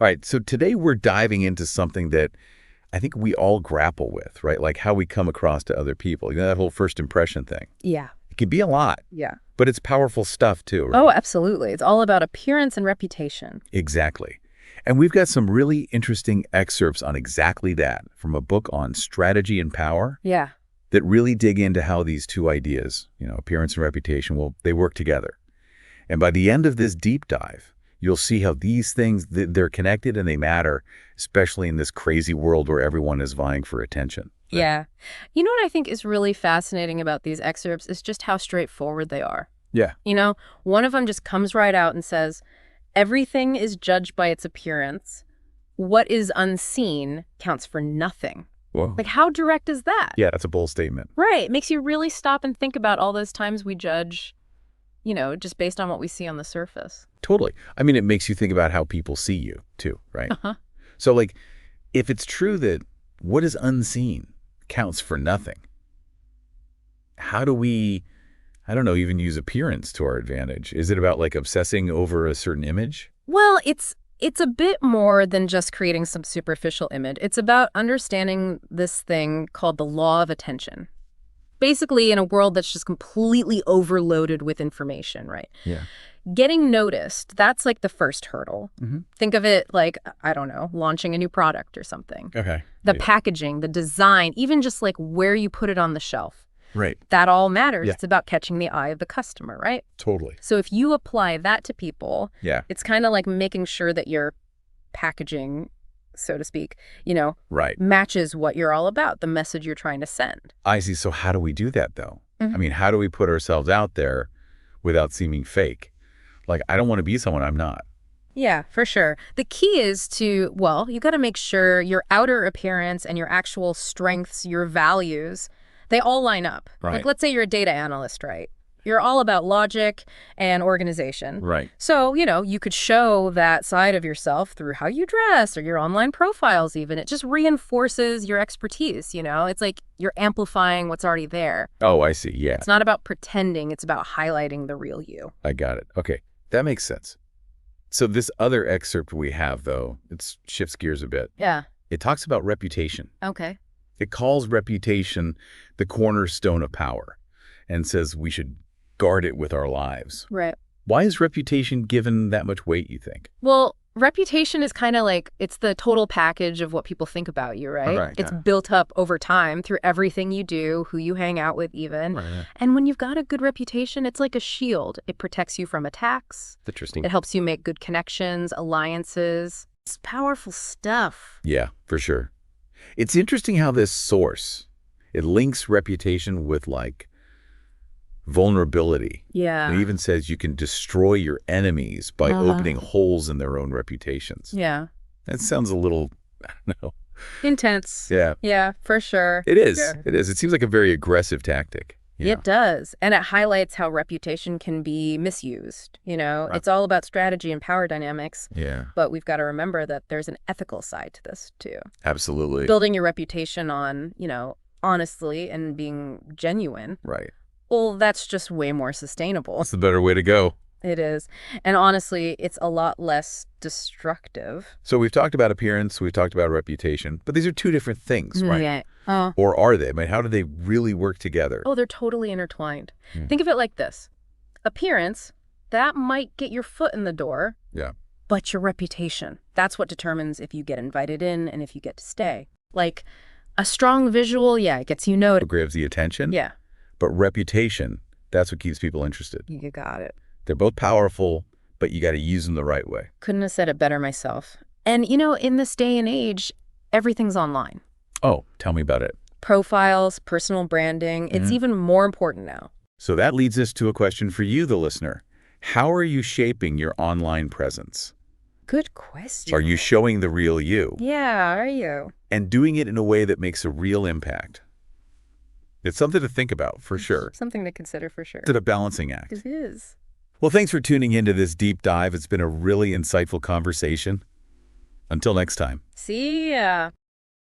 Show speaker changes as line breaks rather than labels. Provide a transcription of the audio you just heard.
All right, so today we're diving into something that I think we all grapple with, right? Like how we come across to other people. That whole first impression thing.
Yeah.
It can be a lot,
Yeah.
but it's powerful stuff too, right?
Oh, absolutely. It's all about appearance and reputation.
Exactly. And we've got some really interesting excerpts on exactly that from a book on strategy and power
Yeah.
that really dig into how these two ideas, appearance and reputation, well, they work together. And by the end of this deep dive, you'll see how these things, they're connected and they matter, especially in this crazy world where everyone is vying for attention. Right?
Yeah. You know what I think is really fascinating about these excerpts is just how straightforward they are.
Yeah.
One of them just comes right out and says, everything is judged by its appearance. What is unseen counts for nothing.
Whoa.
Like, how direct is that?
Yeah, that's a bold statement.
Right. It makes you really stop and think about all those times we judge, just based on what we see on the surface.
Totally. I mean, it makes you think about how people see you too, right?
Uh-huh.
So like, if it's true that what is unseen counts for nothing, how do we, I don't know, even use appearance to our advantage? Is it about like obsessing over a certain image?
Well, it's a bit more than just creating some superficial image. It's about understanding this thing called the law of attention. Basically, in a world that's just completely overloaded with information, right?
Yeah.
Getting noticed, that's like the first hurdle.
Mm-hmm.
Think of it like, I don't know, launching a new product or something.
Okay.
The packaging, the design, even just like where you put it on the shelf.
Right.
That all matters.
Yeah.
It's about catching the eye of the customer, right?
Totally.
So if you apply that to people,
Yeah.
it's kind of like making sure that your packaging, so to speak,
Right.
matches what you're all about, the message you're trying to send.
I see. So how do we do that though?
Mhm.
I mean, how do we put ourselves out there without seeming fake? Like, I don't want to be someone I'm not.
Yeah, for sure. The key is to, you got to make sure your outer appearance and your actual strengths, your values, they all line up.
Right.
Like, let's say you're a data analyst, right? You're all about logic and organization.
Right.
So, you could show that side of yourself through how you dress or your online profiles even. It just reinforces your expertise, It's like you're amplifying what's already there.
Oh, I see. Yeah.
It's not about pretending. It's about highlighting the real you.
I got it. Okay. That makes sense. So this other excerpt we have, though, it shifts gears a bit.
Yeah.
It talks about reputation.
Okay.
It calls reputation the cornerstone of power and says we should guard it with our lives.
Right.
Why is reputation given that much weight, you think?
Well, reputation is kind of like, it's the total package of what people think about you, right?
Right,
It's
yeah.
built up over time through everything you do, who you hang out with even.
Right.
And when you've got a good reputation, it's like a shield. It protects you from attacks.
Interesting.
It helps you make good connections, alliances. It's powerful stuff.
Yeah, for sure. It's interesting how this source, it links reputation with like vulnerability.
Yeah.
It even says you can destroy your enemies by opening holes in their own reputations.
Yeah.
That sounds a little, I don't know.
Intense.
Yeah.
Yeah, for sure.
It is.
Yeah.
It is. It seems like a very aggressive tactic.
It does. And it highlights how reputation can be misused.
Right.
It's all about strategy and power dynamics.
Yeah,
But we've got to remember that there's an ethical side to this, too.
absolutely.
Building your reputation on, honestly and being genuine,
Right.
well, that's just way more sustainable.
That's the better way to go.
It is. And honestly, it's a lot less destructive.
So we've talked about appearance, we've talked about reputation, but these are two different things, right?
Yeah. Oh.
Or are they? I mean, how do they really work together?
Oh, they're totally intertwined. Think of it like this. Appearance, that might get your foot in the door.
Yeah.
But your reputation, that's what determines if you get invited in and if you get to stay. Like a strong visual, it gets you noticed.
It grabs the attention.
Yeah.
But reputation, that's what keeps people interested.
You got it.
They're both powerful, but you got to use them the right way.
Couldn't have said it better myself. And, in this day and age, everything's online.
Oh, tell me about it.
Profiles, personal branding, it's even more important now.
So that leads us to a question for you, the listener. How are you shaping your online presence?
Good question.
Are you showing the real you?
Yeah, are you?
And doing it in a way that makes a real impact? It's something to think about, for sure.
Something to consider for sure.
It's a balancing act.
It is.
Well, thanks for tuning into this deep dive. It's been a really insightful conversation. Until next time.
See ya.